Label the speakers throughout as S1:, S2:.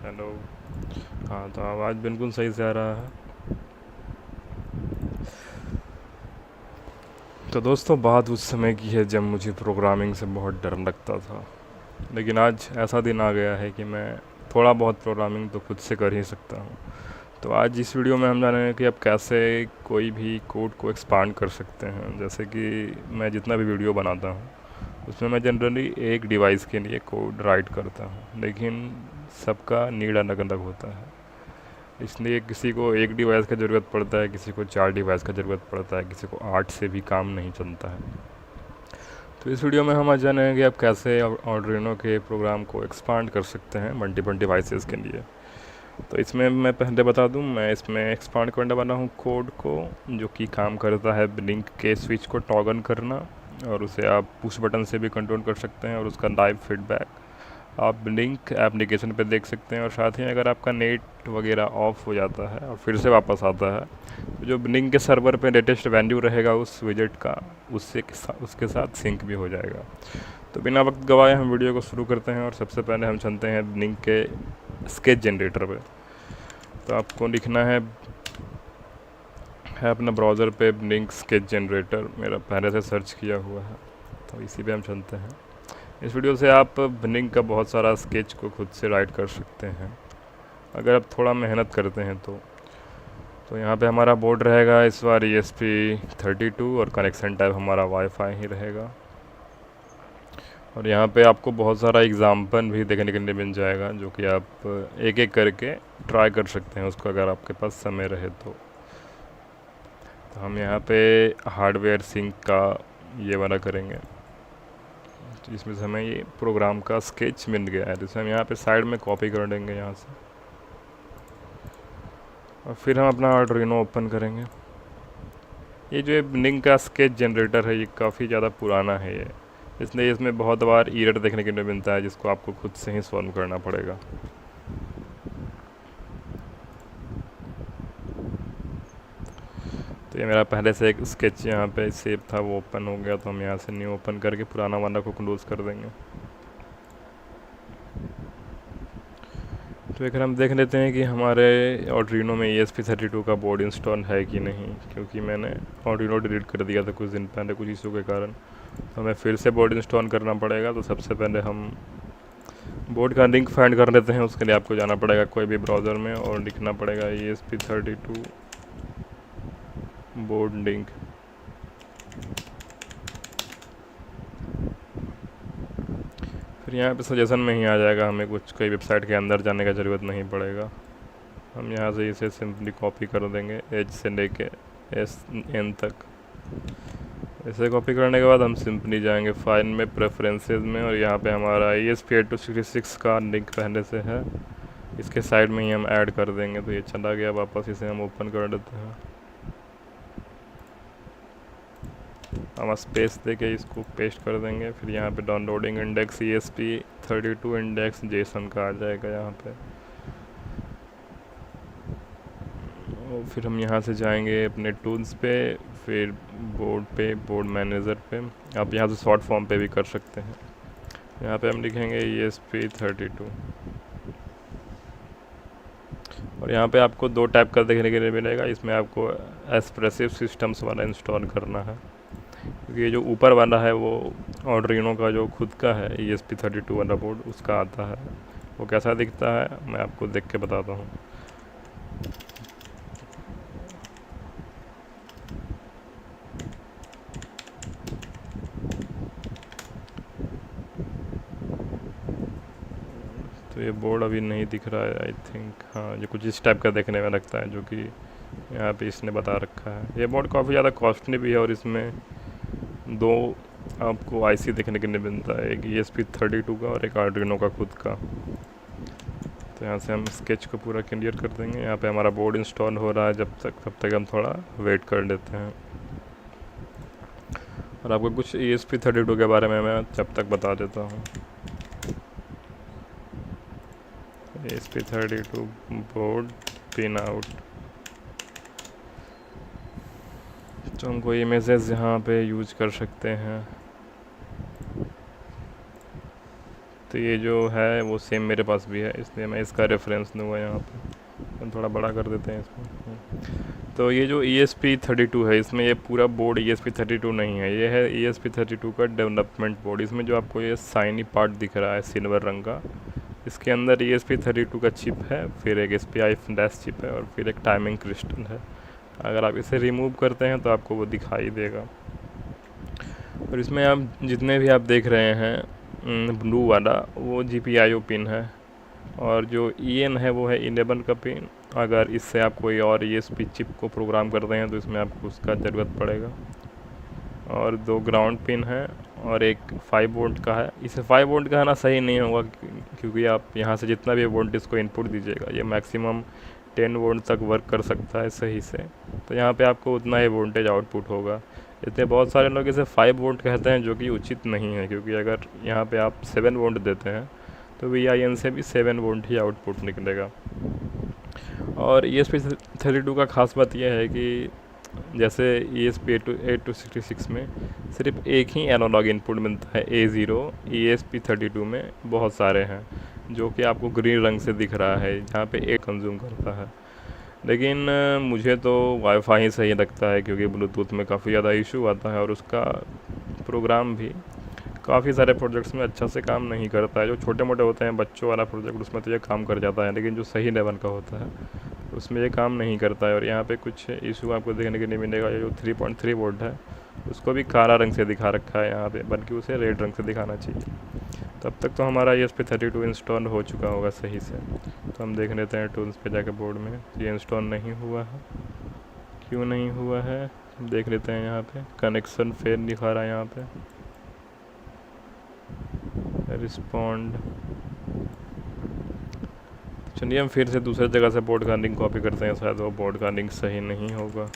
S1: Hello. हाँ, तो आवाज़ बिल्कुल सही से आ रहा है। तो दोस्तों, बात उस समय की है जब मुझे प्रोग्रामिंग से बहुत डर लगता था। लेकिन आज ऐसा दिन आ गया है कि मैं थोड़ा बहुत प्रोग्रामिंग तो खुद से कर ही सकता हूँ। तो आज इस वीडियो में हम जानेंगे कि आप कैसे कोई भी कोड को एक्सपांड कर सकते हैं। जैसे कि मैं जितना भी वीडियो बनाता हूँ उसमें मैं जनरली एक डिवाइस के लिए कोड राइट करता हूँ, लेकिन सबका नीड अलग अलग होता है। इसलिए किसी को एक डिवाइस का ज़रूरत पड़ता है, किसी को 4 डिवाइस का ज़रूरत पड़ता है, किसी को 8 से भी काम नहीं चलता है। तो इस वीडियो में हम आज जानेंगे कि आप कैसे आर्डुइनो के प्रोग्राम को एक्सपांड कर सकते हैं मल्टीपल डिवाइसेस के लिए। तो इसमें मैं पहले बता दूं, मैं इसमें एक्सपांड करने वाला हूं कोड को, जो कि काम करता है ब्लिंक के स्विच को टॉगन करना, और उसे आप पुश बटन से भी कंट्रोल कर सकते हैं, और उसका लाइव फीडबैक आप लिंक एप्लीकेशन पे देख सकते हैं। और साथ ही अगर आपका नेट वगैरह ऑफ हो जाता है और फिर से वापस आता है, तो जो ब्लिंक के सर्वर पे लेटेस्ट वैल्यू रहेगा उस विजेट का, उसके साथ सिंक भी हो जाएगा। तो बिना वक्त गवाए हम वीडियो को शुरू करते हैं, और सबसे पहले हम चलते हैं ब्लिंक के स्केच जनरेटर पे। तो आपको लिखना है अपना ब्राउज़र पे ब्लिंक स्केच जनरेटर, मेरा पहले से सर्च किया हुआ है, तो इसी पे हम चलते हैं। इस वीडियो से आप ब्लिंक का बहुत सारा स्केच को खुद से राइट कर सकते हैं, अगर आप थोड़ा मेहनत करते हैं तो यहाँ पे हमारा बोर्ड रहेगा इस बार ESP32, और कनेक्शन टाइप हमारा वाईफाई ही रहेगा। और यहाँ पे आपको बहुत सारा एग्जाम्पल भी देखने के लिए मिल जाएगा, जो कि आप एक एक करके ट्राई कर सकते हैं उसको, अगर आपके पास समय रहे तो हम यहाँ पे हार्डवेयर सिंक का ये वाला करेंगे। तो इसमें से हमें ये प्रोग्राम का स्केच मिल गया है, जिसे हम यहाँ पे साइड में कॉपी कर देंगे यहाँ से, और फिर हम अपना आर्डुइनो ओपन करेंगे। ये जो ब्लिंक का स्केच जनरेटर है, ये काफ़ी ज़्यादा पुराना है ये, इसलिए इसमें बहुत बार एरर देखने के लिए मिलता है, जिसको आपको खुद से ही सॉल्व करना पड़ेगा। तो ये मेरा पहले से एक स्केच यहाँ पे सेव था, वो ओपन हो गया, तो हम यहाँ से न्यू ओपन करके पुराना वाला को क्लोज कर देंगे। तो एक हम देख लेते हैं कि हमारे आर्डुइनो में ESP32 का बोर्ड इंस्टॉल है कि नहीं, क्योंकि मैंने आर्डुइनो डिलीट कर दिया था कुछ दिन पहले कुछ इशू के कारण। तो हमें फिर से बोर्ड इंस्टॉल करना पड़ेगा। तो सबसे पहले हम बोर्ड का लिंक फाइंड कर लेते हैं। उसके लिए आपको जाना पड़ेगा कोई भी ब्राउज़र में और लिखना पड़ेगा ESP32 बोर्ड लिंक। फिर यहाँ पे सजेशन में ही आ जाएगा, हमें कुछ कोई वेबसाइट के अंदर जाने का ज़रूरत नहीं पड़ेगा। हम यहाँ से इसे सिंपली कॉपी कर देंगे एच से लेके SN तक। इसे कॉपी करने के बाद हम सिंपली जाएंगे फाइल में, प्रेफरेंसेस में, और यहाँ पे हमारा ESP8266 का लिंक पहले से है, इसके साइड में ही हम ऐड कर देंगे। तो ये चला गया वापस, इसे हम ओपन कर देते हैं। हम स्पेस देके इसको पेस्ट कर देंगे। फिर यहाँ पे downloading index ESP32 index Jason का आ जाएगा यहाँ पे। और फिर हम यहाँ से जाएंगे अपने टूल्स पे, फिर बोर्ड पे, बोर्ड मैनेजर पे। आप यहाँ से शॉर्ट फॉर्म पे भी कर सकते हैं। यहाँ पे हम लिखेंगे ESP32, और यहाँ पे आपको दो टाइप का देखने के लिए मिलेगा। इसमें आपको एक्सप्रेसिव सिस्टम्स वाला इंस्टॉल करना है, क्योंकि ये जो ऊपर वाला है वो आर्डुइनो का जो खुद का है ESP32 वाला बोर्ड, उसका आता है। वो कैसा दिखता है मैं आपको देख के बताता हूँ। तो ये बोर्ड अभी नहीं दिख रहा है आई थिंक। हाँ, ये कुछ इस टाइप का देखने में लगता है, जो कि यहाँ पे इसने बता रखा है। ये बोर्ड काफ़ी ज़्यादा कॉस्टली भी है, और इसमें दो आपको IC देखने के लिए मिलता है, एक ESP32 का और एक आर्डुइनो का खुद का। तो यहाँ से हम स्केच को पूरा क्लियर कर देंगे। यहाँ पे हमारा बोर्ड इंस्टॉल हो रहा है, तब तक हम थोड़ा वेट कर लेते हैं। और आपको कुछ ESP32 के बारे में मैं जब तक बता देता हूँ। ESP32 board pin out. तो हम कोई इमेजेस यहाँ पे यूज कर सकते हैं। तो ये जो है वो सेम मेरे पास भी है, इसलिए मैं इसका रेफरेंस दूंगा यहाँ पे। हम थोड़ा बड़ा कर देते हैं इसमें। तो ये जो ESP32 है, इसमें ये पूरा बोर्ड ESP32 नहीं है, ये है ESP32 का डेवलपमेंट बोर्ड। इसमें जो आपको ये साइनी पार्ट दिख रहा है सिल्वर रंग का, इसके अंदर ESP32 का चिप है, फिर एक SPI फ्लैश चिप है और फिर एक टाइमिंग क्रिस्टल है। अगर आप इसे रिमूव करते हैं तो आपको वो दिखाई देगा। और इसमें आप जितने भी आप देख रहे हैं ब्लू वाला, वो GPIO पिन है, और जो EN है वो है 11 का पिन। अगर इससे आप कोई और ESP चिप को प्रोग्राम करते हैं तो इसमें आपको उसका ज़रूरत पड़ेगा। और 2 ग्राउंड पिन है और एक 5 वोल्ट का है। इसे 5 वोल्ट का है ना सही नहीं होगा, क्योंकि आप यहाँ से जितना भी वोल्टेज को इनपुट दीजिएगा, ये मैक्सिमम 10 वोल्ट तक वर्क कर सकता है सही से। तो यहाँ पे आपको उतना ही वोल्टेज आउटपुट होगा। इसलिए बहुत सारे लोग इसे 5 वोल्ट कहते हैं, जो कि उचित नहीं है, क्योंकि अगर यहाँ पे आप 7 वोल्ट देते हैं तो VIN से भी 7 वोल्ट ही आउटपुट निकलेगा। और ESP32 का ख़ास बात यह है कि जैसे ESP8266 में सिर्फ एक ही एनालॉग इनपुट मिलता है A0, ESP32 में बहुत सारे हैं, जो कि आपको ग्रीन रंग से दिख रहा है, जहाँ पे एक कंज्यूम करता है। लेकिन मुझे तो वाईफाई ही सही लगता है, क्योंकि ब्लूटूथ में काफ़ी ज़्यादा इशू आता है और उसका प्रोग्राम भी काफ़ी सारे प्रोजेक्ट्स में अच्छा से काम नहीं करता है। जो छोटे मोटे होते हैं बच्चों वाला प्रोजेक्ट, उसमें तो ये काम कर जाता है, लेकिन जो सही लेवल का होता है उसमें ये काम नहीं करता है। और यहाँ पे कुछ इशू आपको देखने के लिए मिलेगा। ये जो 3.3 वोल्ट है उसको भी काला रंग से दिखा रखा है यहाँ पे, बल्कि उसे रेड रंग से दिखाना चाहिए। तब तक तो हमारा ESP32 इंस्टॉल हो चुका होगा सही से। तो हम देख लेते हैं टूल्स पे जाके बोर्ड में, ये इंस्टॉल नहीं हुआ है, क्यों नहीं हुआ है देख लेते हैं। यहाँ पे कनेक्शन फेल दिखा रहा है, यहाँ पे रिस्पॉन्ड। चलिए हम फिर से दूसरी जगह से बोर्ड का लिंक कॉपी करते हैं, शायद वो बोर्ड का लिंक सही नहीं होगा।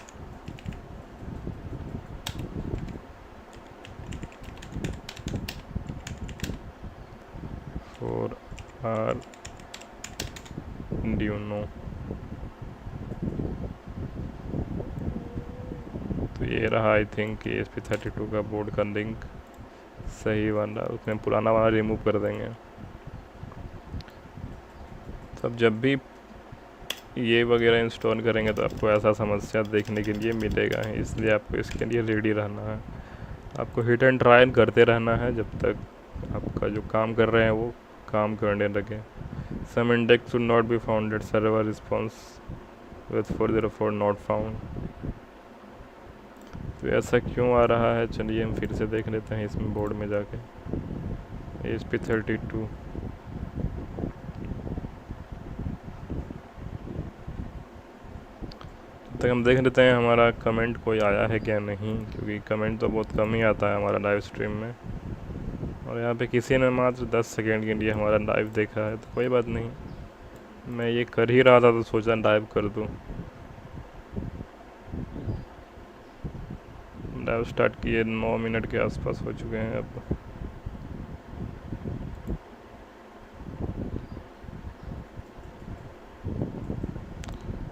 S1: For Arduino, तो ये रहा आई थिंक ESP32 का बोर्ड का लिंक सही वाला। उसमें पुराना वाला रिमूव कर देंगे। तब जब भी ये वगैरह इंस्टॉल करेंगे तो आपको ऐसा समस्या देखने के लिए मिलेगा, इसलिए आपको इसके लिए रेडी रहना है। आपको हिट एंड ट्रायल करते रहना है जब तक आपका जो काम कर रहे हैं वो काम करने लगे। Some index should not be founded, server response with 404 not found. तो ऐसा क्यों आ रहा है, चलिए हम फिर से देख लेते हैं इसमें बोर्ड में जाके। ESP32 तक हम देख लेते हैं हमारा कमेंट कोई आया है क्या नहीं, क्योंकि कमेंट तो बहुत कम ही आता है हमारा लाइव स्ट्रीम में। और यहाँ पे किसी ने मात्र 10 सेकेंड के लिए हमारा लाइव देखा है, तो कोई बात नहीं, मैं ये कर ही रहा था तो सोचा लाइव कर दूँ। लाइव स्टार्ट किए 9 मिनट के आसपास हो चुके हैं अब।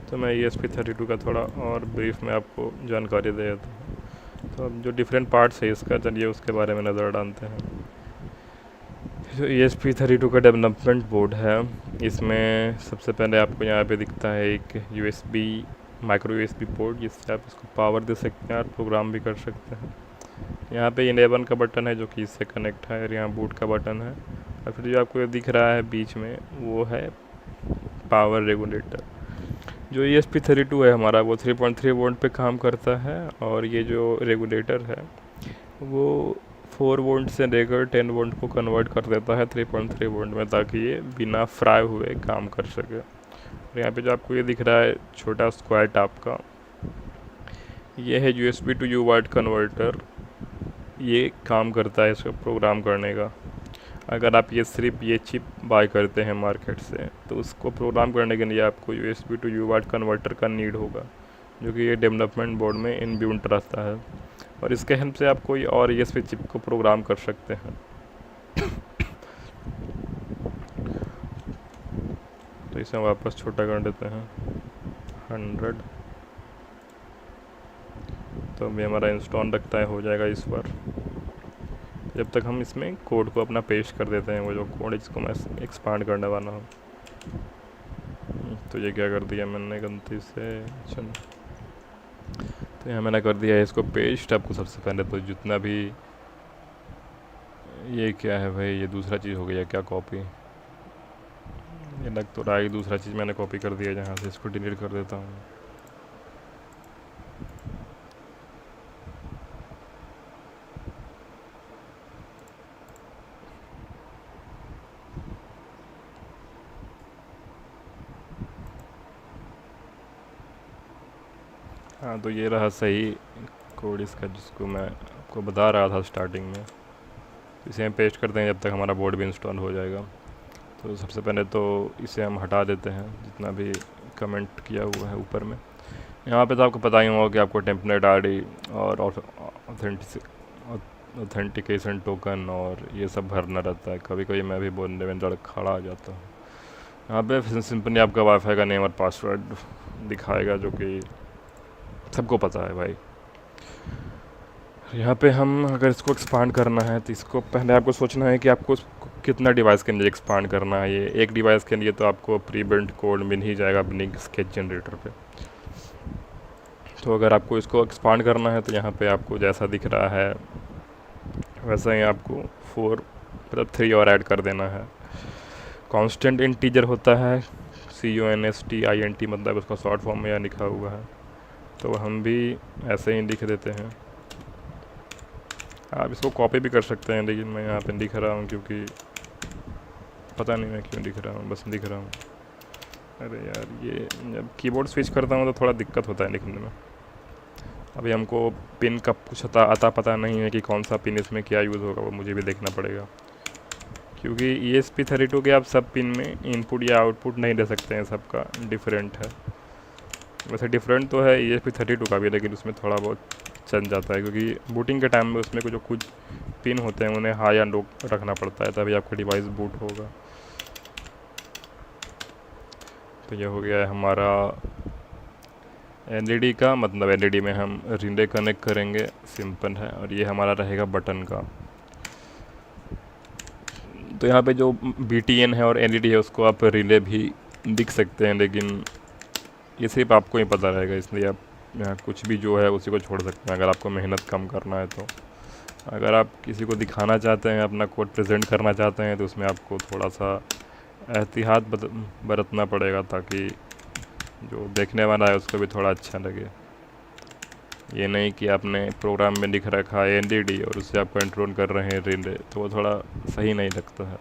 S1: तो मैं ESP32 का थोड़ा और ब्रीफ में आपको जानकारी दे देता हूँ। तो अब जो डिफरेंट पार्ट्स है इसका, चलिए उसके बारे में नज़र डालते हैं। जो ESP32 का डेवलपमेंट बोर्ड है, इसमें सबसे पहले आपको यहाँ पे दिखता है एक माइक्रो USB पोर्ट, जिससे आप इसको पावर दे सकते हैं और प्रोग्राम भी कर सकते हैं। यहाँ पे 11 का बटन है जो कि इससे कनेक्ट है, और यहाँ बूट का बटन है। और फिर जो आपको दिख रहा है बीच में वो है पावर रेगुलेटर। जो ESP32 है हमारा वो 3.3 वोल्ट पे काम करता है, और ये जो रेगुलेटर है वो 4 वोल्ट से लेकर 10 वोल्ट को कन्वर्ट कर देता है 3.3 वोल्ट में, ताकि ये बिना फ्राई हुए काम कर सके। और यहाँ पे जो आपको ये दिख रहा है छोटा स्क्वायर टाइप का, ये है USB to UART कन्वर्टर। ये काम करता है इसको प्रोग्राम करने का। अगर आप सिर्फ ये चिप बाय करते हैं मार्केट से, तो उसको प्रोग्राम करने के लिए आपको USB to UART कन्वर्टर का नीड होगा, जो कि ये डेवलपमेंट बोर्ड में इनबिल्ट रहता है। और इसके हेल्प से आप कोई और ESP चिप को प्रोग्राम कर सकते हैं। तो इसे वापस छोटा कर देते हैं 100। तो अभी हमारा इंस्टॉल लगता है हो जाएगा इस बार। जब तक हम इसमें कोड को अपना पेस्ट कर देते हैं, वो जो कोड है जिसको मैं एक्सपांड करने वाला हूँ। तो ये क्या कर दिया मैंने गलती से, चलो तो यहाँ मैंने कर दिया है इसको पेस्ट। आपको सबसे पहले तो जितना भी, ये क्या है भाई, ये दूसरा चीज़ हो गया क्या कॉपी, ये लग तो रहा है दूसरा चीज़ मैंने कॉपी कर दिया जहाँ से। इसको डिलीट कर देता हूँ। हाँ तो ये रहा सही कोड इसका, जिसको मैं आपको बता रहा था स्टार्टिंग में। इसे हम पेस्ट करते हैं जब तक हमारा बोर्ड भी इंस्टॉल हो जाएगा। तो सबसे पहले तो इसे हम हटा देते हैं, जितना भी कमेंट किया हुआ है ऊपर में। यहाँ पे तो आपको पता ही होगा कि आपको टेम्पलेट आईडी और ऑथेंटिकेशन टोकन और ये सब भरना रहता है। कभी कभी मैं भी बोलने में लड़ खड़ा आ जाता हूँ। यहाँ पे सिंपली आपका वाईफाई का नेम और पासवर्ड दिखाएगा, जो कि सबको पता है भाई। यहाँ पे हम अगर इसको एक्सपांड करना है तो इसको पहले आपको सोचना है कि आपको कितना डिवाइस के लिए एक्सपांड करना है। ये एक डिवाइस के लिए तो आपको प्री बिल्ट कोड मिल ही जाएगा ब्लिंक स्केच जनरेटर पे। तो अगर आपको इसको एक्सपांड करना है तो यहाँ पे आपको जैसा दिख रहा है वैसा ही आपको 4 मतलब 3 और ऐड कर देना है। कांस्टेंट इंटीजर होता है, CONSTINT, मतलब उसका शॉर्ट फॉर्म में यहाँ लिखा हुआ है, तो हम भी ऐसे ही लिख देते हैं। आप इसको कॉपी भी कर सकते हैं, लेकिन मैं यहाँ पे लिख रहा हूँ क्योंकि पता नहीं मैं क्यों लिख रहा हूँ, बस लिख रहा हूँ। अरे यार, ये जब कीबोर्ड स्विच करता हूँ तो थोड़ा दिक्कत होता है लिखने में। अभी हमको पिन का कुछ अता पता नहीं है कि कौन सा पिन इसमें क्या यूज़ होगा, वो मुझे भी देखना पड़ेगा, क्योंकि ESP32 के आप सब पिन में इनपुट या आउटपुट नहीं दे सकते हैं, सबका डिफरेंट है। वैसे डिफरेंट तो है ESP32 का भी, लेकिन उसमें थोड़ा बहुत चल जाता है, क्योंकि बूटिंग के टाइम में उसमें कुछ पिन होते हैं उन्हें हाई या लो रखना पड़ता है, तभी आपका डिवाइस बूट होगा। तो ये हो गया है हमारा LED का, मतलब LED में हम रिले कनेक्ट करेंगे, सिंपल है। और ये हमारा रहेगा बटन का। तो यहाँ पे जो BTN है और LED है उसको आप रिले भी दिख सकते हैं, लेकिन ये सिर्फ आपको ही पता रहेगा, इसलिए आप यहाँ कुछ भी जो है उसी को छोड़ सकते हैं अगर आपको मेहनत कम करना है। तो अगर आप किसी को दिखाना चाहते हैं, अपना कोड प्रेजेंट करना चाहते हैं, तो उसमें आपको थोड़ा सा एहतियात बरतना पड़ेगा, ताकि जो देखने वाला है उसको भी थोड़ा अच्छा लगे। ये नहीं कि आपने प्रोग्राम में लिख रखा है LED और उससे आप कंट्रोल कर रहे हैं रिले, तो वो थोड़ा सही नहीं लगता है।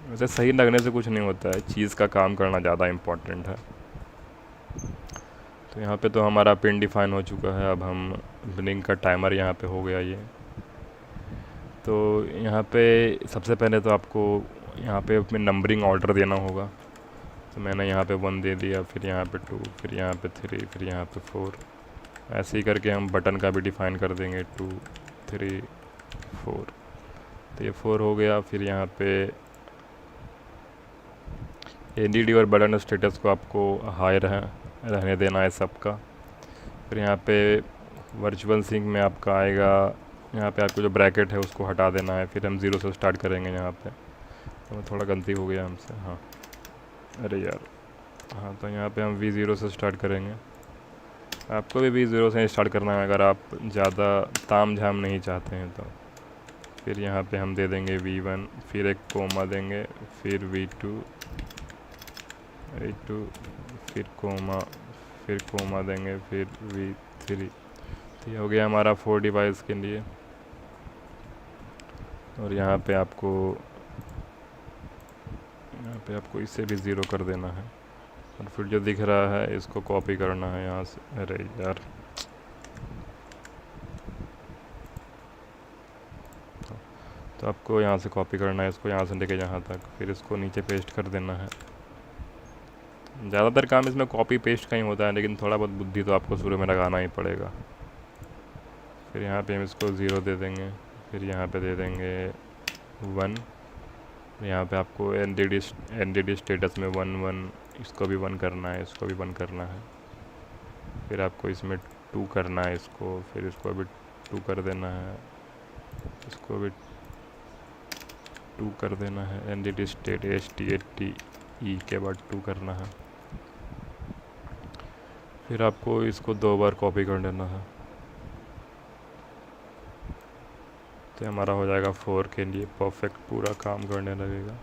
S1: वैसे सही लगने से कुछ नहीं होता है, चीज़ का काम करना ज़्यादा इम्पोर्टेंट है। तो यहाँ पे तो हमारा पिन डिफाइन हो चुका है। अब हम ब्लिंक का टाइमर यहाँ पे हो गया ये। तो यहाँ पे सबसे पहले तो आपको यहाँ पे अपने नंबरिंग ऑर्डर देना होगा। तो मैंने यहाँ पे 1 दे दिया, फिर यहाँ पे 2, फिर यहाँ पे 3, फिर यहाँ पे 4। ऐसे ही करके हम बटन का भी डिफ़ाइन कर देंगे, 2 3 4। तो ये 4 हो गया। फिर यहाँ पे LED और बटन स्टेटस को आपको हाई रहने देना है सबका। फिर यहाँ पे वर्चुअल सिंक में आपका आएगा, यहाँ पे आपको जो ब्रैकेट है उसको हटा देना है। फिर हम 0 से स्टार्ट करेंगे यहाँ पे। तो थोड़ा गलती हो गया हमसे, हाँ अरे यार, हाँ तो यहाँ पे हम V0 से स्टार्ट करेंगे। आपको भी V0 से स्टार्ट करना है अगर आप ज़्यादा ताम झाम नहीं चाहते हैं तो। फिर यहाँ पे हम दे देंगे V1, फिर एक कोमा देंगे, फिर V2, फिर कोमा देंगे, फिर V3। तो ये हो गया हमारा 4 डिवाइस के लिए। और यहाँ पे आपको इसे भी 0 कर देना है। और फिर जो दिख रहा है इसको कॉपी करना है यहाँ से। अरे यार, तो आपको यहाँ से कॉपी करना है इसको, यहाँ से लेके यहाँ तक, फिर इसको नीचे पेस्ट कर देना है। ज़्यादातर काम इसमें कॉपी पेस्ट का ही होता है, लेकिन थोड़ा बहुत बुद्धि तो आपको शुरू में लगाना ही पड़ेगा। फिर यहाँ पे हम इसको 0 दे देंगे, फिर यहाँ पे दे देंगे 1। यहाँ पे आपको LED स्टेटस में 1 1, इसको भी 1 करना है, इसको भी 1 करना है। फिर आपको इसमें 2 करना है इसको, फिर इसको भी 2 कर देना है। इसको भी 2 कर देना है। एंटिटी स्टेट STATE के बाद 2 करना है। फिर आपको इसको 2 बार कॉपी कर देना है, तो हमारा हो जाएगा 4 के लिए परफेक्ट, पूरा काम करने लगेगा।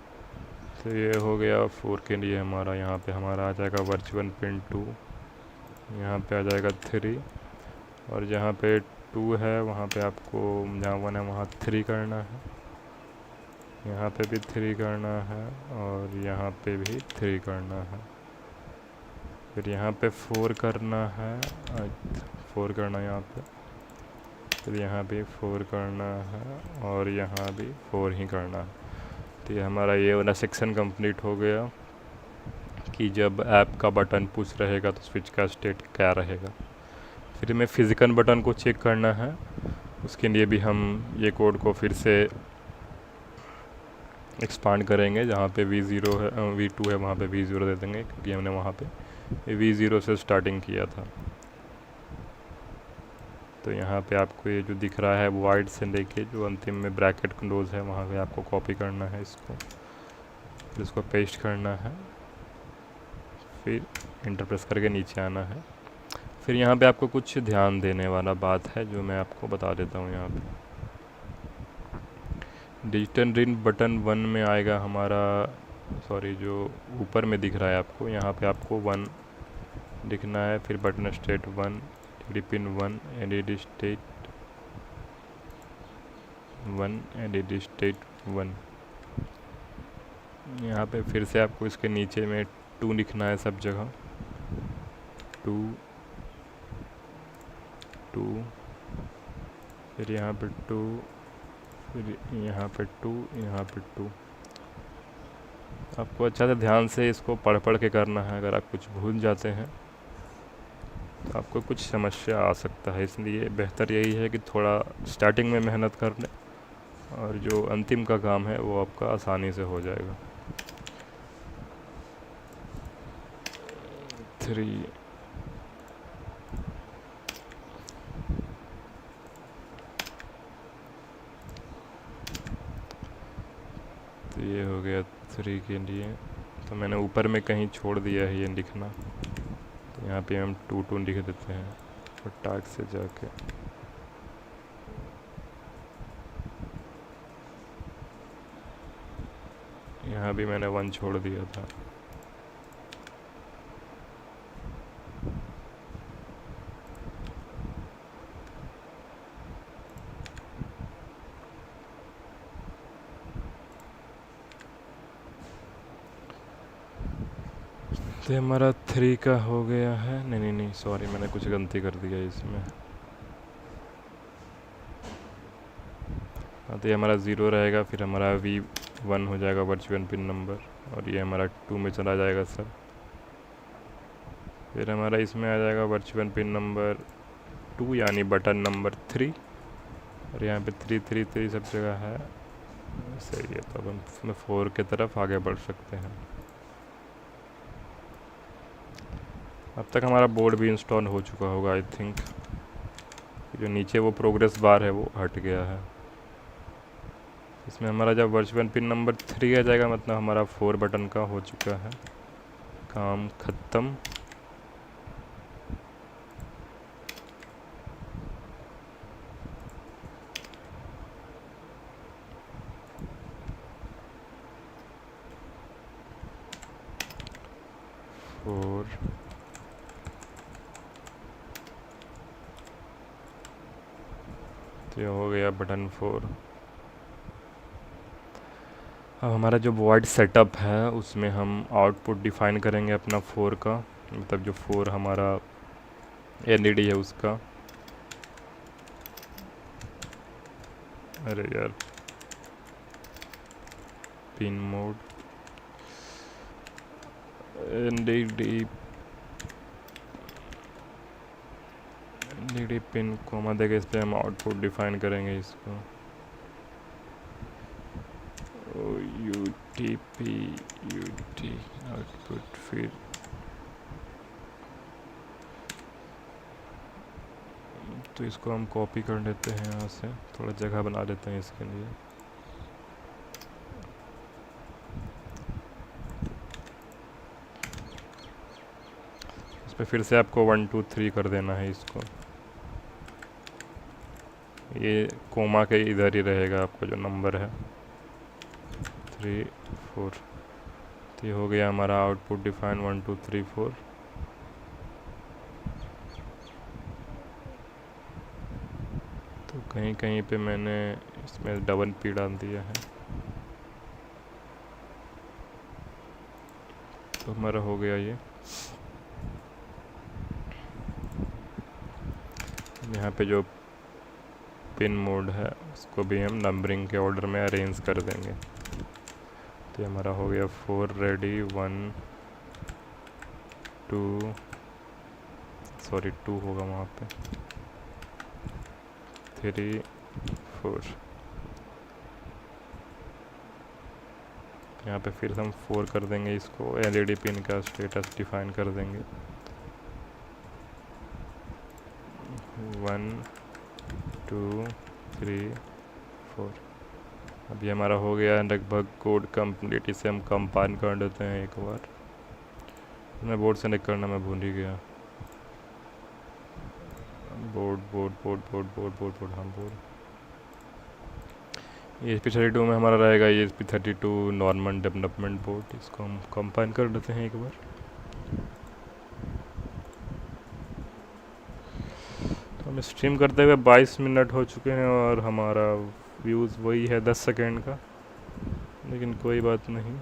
S1: तो ये हो गया 4 के लिए हमारा। यहाँ पे हमारा आ जाएगा वर्चुअल पिन 2, यहाँ पे आ जाएगा 3, और जहाँ पे 2 है वहाँ पे आपको, जहाँ 1 है वहाँ 3 करना है, यहाँ पे भी 3 करना है, और यहाँ पे भी 3 करना है। फिर यहाँ पे 4 करना है, 4 करना है यहाँ पे, फिर यहाँ भी 4 करना है, और यहाँ भी 4 ही करना है। तो ये हमारा ये वाला सेक्शन कंप्लीट हो गया कि जब ऐप का बटन पुश रहेगा तो स्विच का स्टेट क्या रहेगा। फिर हमें फिज़िकल बटन को चेक करना है, उसके लिए भी हम ये कोड को फिर से एक्सपांड करेंगे। जहाँ पे V0 है, V2 है, वहाँ पे V0 दे देंगे, क्योंकि हमने वहाँ पे V0 से स्टार्टिंग किया था। तो यहाँ पे आपको ये जो दिख रहा है वाइड से लेके जो अंतिम में ब्रैकेट क्लोज है वहाँ पे आपको कॉपी करना है इसको, फिर इसको पेस्ट करना है, फिर इंटर प्रेस करके नीचे आना है। फिर यहाँ पे आपको कुछ ध्यान देने वाला बात है जो मैं आपको बता देता हूँ। यहाँ पे डिजिटल रिन बटन 1 में आएगा हमारा, सॉरी जो ऊपर में दिख रहा है आपको, यहाँ पे आपको 1 लिखना है, फिर button state 1, pin 1, LED state 1, LED state 1। यहाँ पे फिर से आपको इसके नीचे में 2 लिखना है सब जगह, 2 2, फिर यहाँ पे 2, फिर यहाँ पे 2, यहाँ पे 2। आपको अच्छा से ध्यान से इसको पढ़ पढ़ के करना है। अगर आप कुछ भूल जाते हैं तो आपको कुछ समस्या आ सकता है, इसलिए बेहतर यही है कि थोड़ा स्टार्टिंग में मेहनत कर लें, और जो अंतिम का काम है वो आपका आसानी से हो जाएगा। 3 तो ये हो गया 3 के लिए। तो मैंने ऊपर में कहीं छोड़ दिया है ये लिखना, तो यहाँ पे हम 2 लिख देते हैं और टैग से जाके यहाँ भी मैंने 1 छोड़ दिया था। तो हमारा 3 का हो गया है। नहीं सॉरी, मैंने कुछ गलती कर दिया इसमें। हाँ, तो ये हमारा 0 रहेगा, फिर हमारा V1 हो जाएगा वर्चुअल पिन नंबर, और ये हमारा 2 में चला जाएगा सर। फिर हमारा इसमें आ जाएगा वर्चुअल पिन नंबर 2 यानी बटन नंबर 3, और यहाँ पे 3 सब जगह है। सही है, तो अब हम इसमें 4 की तरफ आगे बढ़ सकते हैं। अब तक हमारा बोर्ड भी इंस्टॉल हो चुका होगा आई थिंक। जो नीचे वो प्रोग्रेस बार है वो हट गया है। इसमें हमारा जब वर्चुअल पिन नंबर 3 आ जाएगा, मतलब हमारा 4 बटन का हो चुका है काम ख़त्म। तो ये हो गया बटन 4। अब हमारा जो वॉइड सेटअप है उसमें हम आउटपुट डिफाइन करेंगे अपना 4 का, मतलब जो 4 हमारा LED है उसका। अरे यार, pin mode LED pin comma देगा, इस पर हम आउटपुट डिफाइन करेंगे इसको। UTP UT आउटपुट, फिर तो इसको हम कॉपी कर लेते हैं, यहाँ से थोड़ा जगह बना लेते हैं इसके लिए। इस पर फिर से आपको 1 2 3 कर देना है इसको। ये कोमा के इधर ही रहेगा आपका जो नंबर है 3 4। तो ये हो गया हमारा आउटपुट डिफाइन 1 2 3 4। तो कहीं कहीं पे मैंने इसमें डबल पी डाल दिया है। तो हमारा हो गया ये। यहाँ पे जो पिन मोड है उसको भी हम नंबरिंग के ऑर्डर में अरेंज कर देंगे। तो हमारा हो गया 4 रेडी, 1 2 सॉरी 2 होगा वहाँ पे, 3 4। यहाँ पे फिर हम 4 कर देंगे इसको, एलईडी पिन का स्टेटस डिफाइन कर देंगे 1 2 3 4। अभी हमारा हो गया है लगभग कोड कंप्लीट। इसे हम कंपाइल कर देते हैं एक बार। मैं बोर्ड से निकलना मैं भूल ही गया। Board board board board board board board हाँ बोर्ड। ESP32 में हमारा रहेगा ESP32 नॉर्मल डेवलपमेंट बोर्ड। इसको हम कंपाइल कर लेते हैं एक बार। तो हम स्ट्रीम करते हुए 22 मिनट हो चुके हैं और हमारा व्यूज़ वही है 10 सेकेंड का, लेकिन कोई बात नहीं।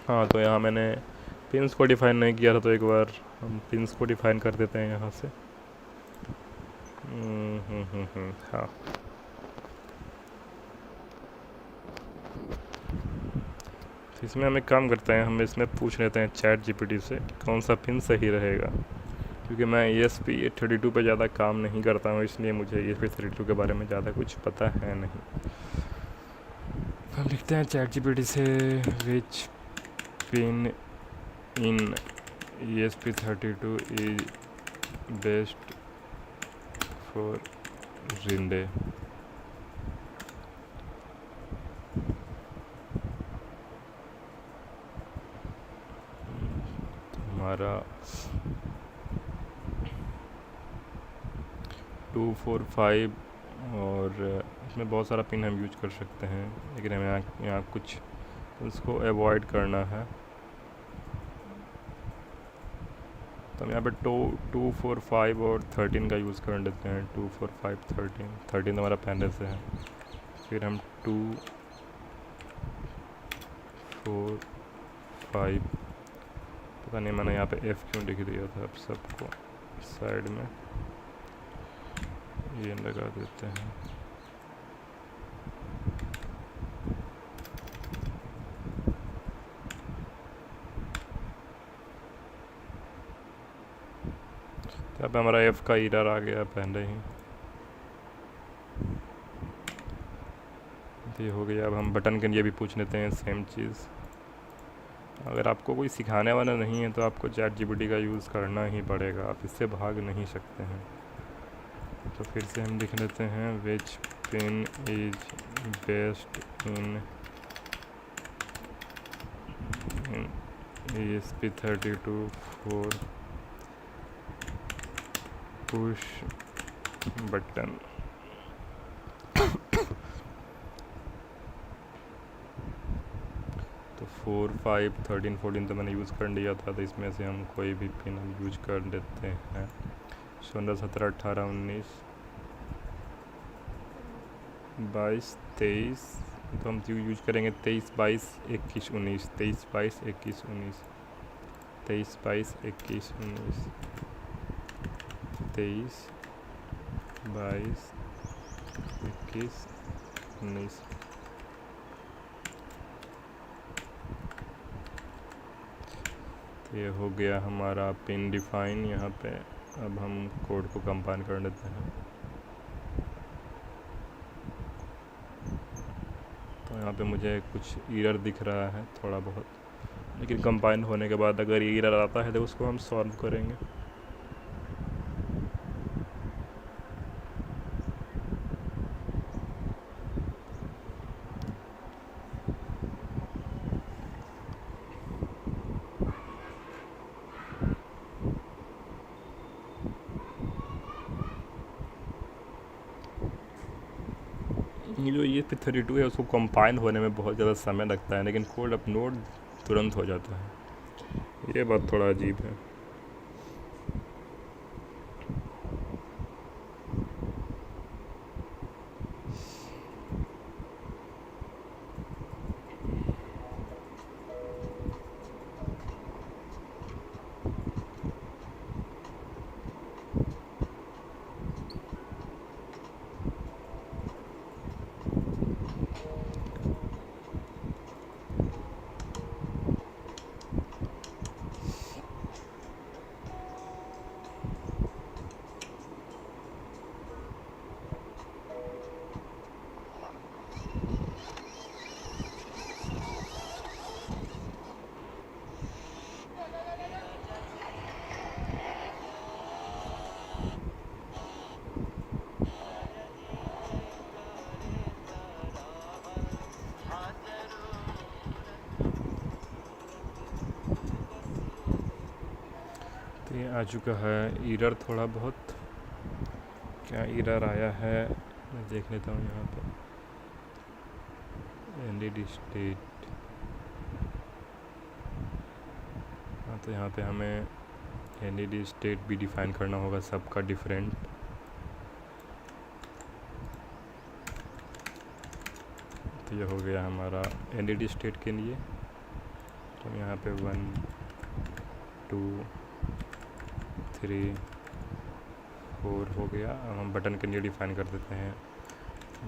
S1: हाँ, तो यहाँ मैंने पिन्स को डिफ़ाइन नहीं किया था, तो एक बार हम पिन्स को डिफ़ाइन कर देते हैं यहाँ से। हाँ, तो इसमें हम एक काम करते हैं, हम इसमें पूछ लेते हैं चैट जीपीटी से कौन सा पिन सही रहेगा, क्योंकि मैं ESP32 पे ज़्यादा काम नहीं करता हूँ, इसलिए मुझे ESP32 के बारे में ज़्यादा कुछ पता है नहीं। हम लिखते हैं चैट जीपीटी से which pin in ESP32 is best for रिंडे। हमारा 2 4 5 और इसमें बहुत सारा पिन हम यूज कर सकते हैं, लेकिन हमें यहाँ कुछ उसको अवॉइड करना है। तो हम यहाँ पे 2 4 5 और 13 का यूज़ कर लेते हैं। 2 4 5 13 हमारा पहले से है। फिर हम 2 4 5, पता नहीं मैंने यहाँ पे F क्यों लिख दिया था। अब सबको साइड में ये लगा देते हैं। तो अब हमारा F का एरर आ गया पहले ही। ये हो गया। अब हम बटन के लिए भी पूछ लेते हैं सेम चीज़। अगर आपको कोई सिखाने वाला नहीं है तो आपको चैट जीपीटी का यूज़ करना ही पड़ेगा, आप इससे भाग नहीं सकते हैं। तो फिर से हम लिख लेते हैं which pin is best in ESP32 for push button. तो 4 5 13 14 तो मैंने यूज़ कर लिया था, तो इसमें से हम कोई भी पिन हम यूज कर लेते हैं। 16 17 18 19 22 23, तो हम यूज करेंगे 23 22 21 19 23 22 21 19 23 22 21 19 23 22 21 19। ये हो गया हमारा पिन डिफाइन यहाँ पे। अब हम कोड को कंपाइल कर लेते हैं। तो यहाँ पे मुझे कुछ एरर दिख रहा है थोड़ा बहुत, लेकिन कंपाइल होने के बाद अगर एरर आता है तो उसको हम सॉल्व करेंगे। जो ये P32 है उसको कंपाइल होने में बहुत ज़्यादा समय लगता है, लेकिन कोड अपलोड तुरंत हो जाता है। ये बात थोड़ा अजीब है। तो ये आ चुका है एरर थोड़ा बहुत। क्या एरर आया है मैं देख लेता हूँ यहाँ पे। एनडीडी स्टेट, हाँ तो यहाँ पे हमें एनडीडी स्टेट भी डिफ़ाइन करना होगा, सबका डिफरेंट। तो ये हो गया हमारा एनडीडी स्टेट के लिए। तो यहाँ पे 1 2 3 4 हो गया। अब हम बटन के लिए डिफ़ाइन कर देते हैं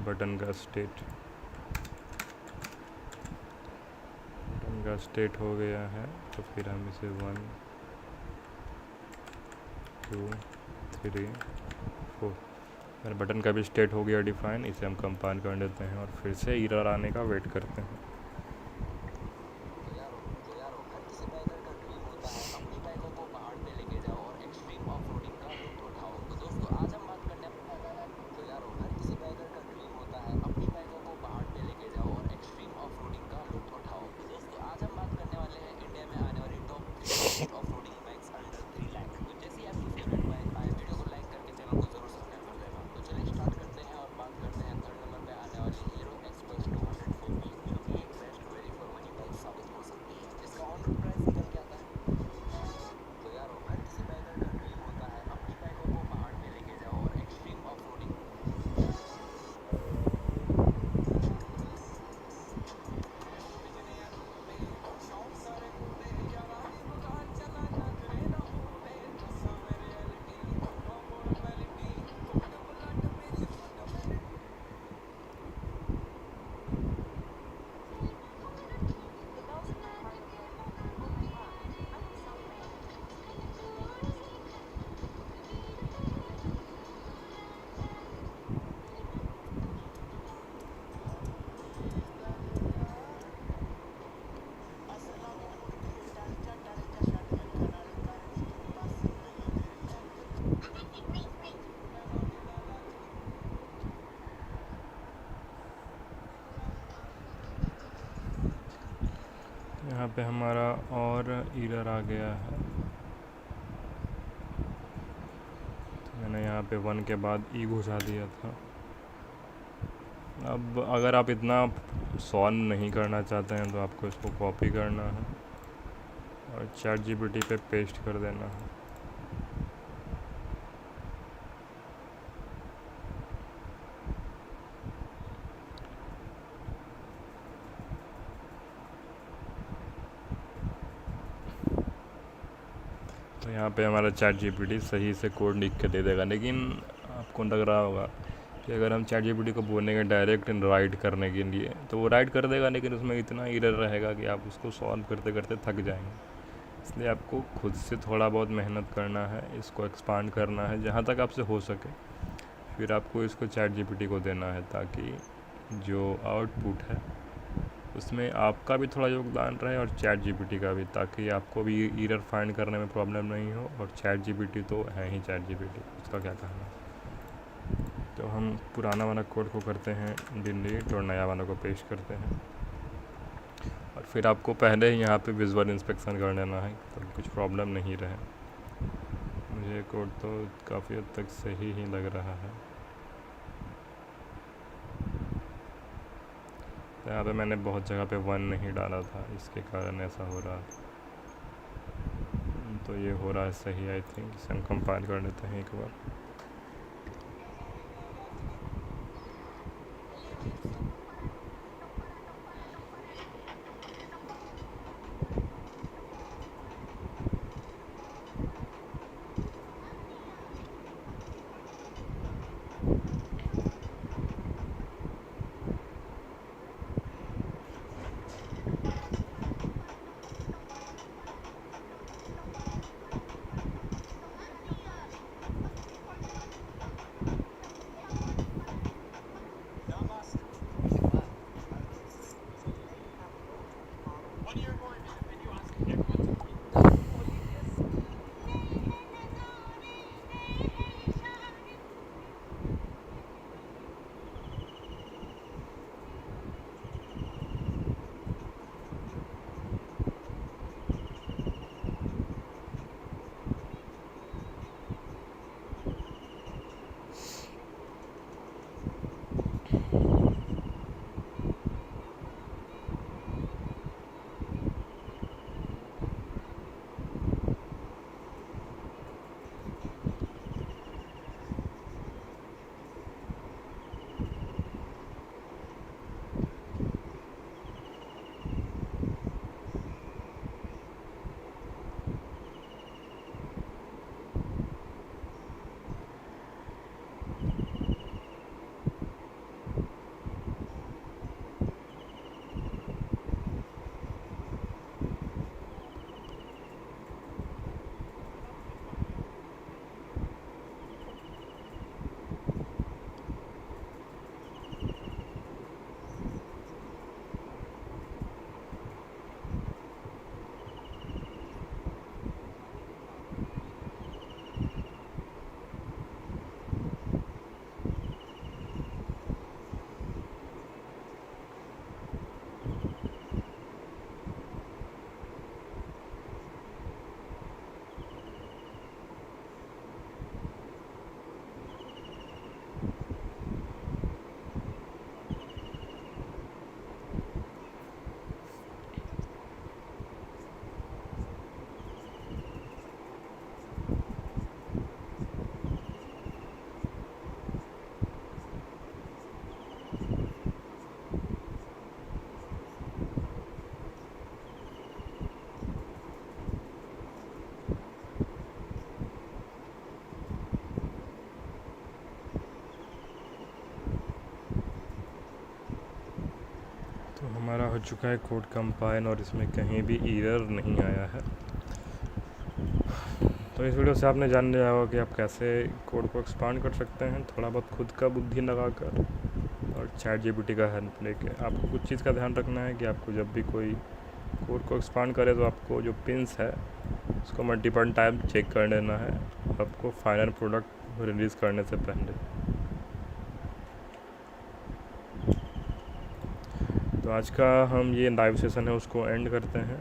S1: बटन का स्टेट। बटन का स्टेट हो गया है, तो फिर हम इसे 1 2 3 4, मेरे बटन का भी स्टेट हो गया डिफ़ाइन। इसे हम कंपाइल कर देते हैं और फिर से एरर आने का वेट करते हैं। यहाँ पे हमारा और एरर आ गया है। तो मैंने यहाँ पे 1 के बाद ई घुसा दिया था। अब अगर आप इतना सॉल्व नहीं करना चाहते हैं तो आपको इसको कॉपी करना है और ChatGPT पे पेस्ट कर देना है। तो यहाँ पे हमारा ChatGPT सही से कोड लिख के दे देगा, लेकिन आपको लग रहा होगा कि अगर हम ChatGPT को बोलेंगे डायरेक्ट राइट करने के लिए तो वो राइट कर देगा, लेकिन उसमें इतना एरर रहेगा कि आप उसको सॉल्व करते करते थक जाएंगे। इसलिए आपको खुद से थोड़ा बहुत मेहनत करना है, इसको एक्सपांड करना है जहाँ तक आपसे हो सके। फिर आपको इसको ChatGPT को देना है ताकि जो आउटपुट है उसमें आपका भी थोड़ा योगदान रहे और ChatGPT का भी, ताकि आपको भी एरर फाइंड करने में प्रॉब्लम नहीं हो। और ChatGPT तो है ही ChatGPT, उसका क्या कहना। तो हम पुराना वाला कोड को करते हैं डिलीट और नया वाला को पेस्ट करते हैं। और फिर आपको पहले ही यहाँ पे विजुअल इंस्पेक्शन कर लेना है तो कुछ प्रॉब्लम नहीं रहे। मुझे कोड तो काफ़ी हद तक सही ही लग रहा है। तो यहाँ पे मैंने बहुत जगह पे 1 नहीं डाला था, इसके कारण ऐसा हो रहा है। तो ये हो रहा है सही, आई थिंक। इसे हम कंपाइल कर लेते हैं एक बार। तो हमारा हो चुका है कोड कंपाइल और इसमें कहीं भी एरर नहीं आया है। तो इस वीडियो से आपने जान लिया होगा कि आप कैसे कोड को एक्सपांड कर सकते हैं थोड़ा बहुत खुद का बुद्धि लगाकर और चैट जीपीटी का हेल्प लेके। आपको कुछ चीज़ का ध्यान रखना है कि आपको जब भी कोई कोड को एक्सपांड करे तो आपको जो पिंस है उसको मल्टीपल टाइम चेक कर लेना है आपको फाइनल प्रोडक्ट रिलीज़ करने से पहले। तो आज का हम ये लाइव सेशन है उसको एंड करते हैं।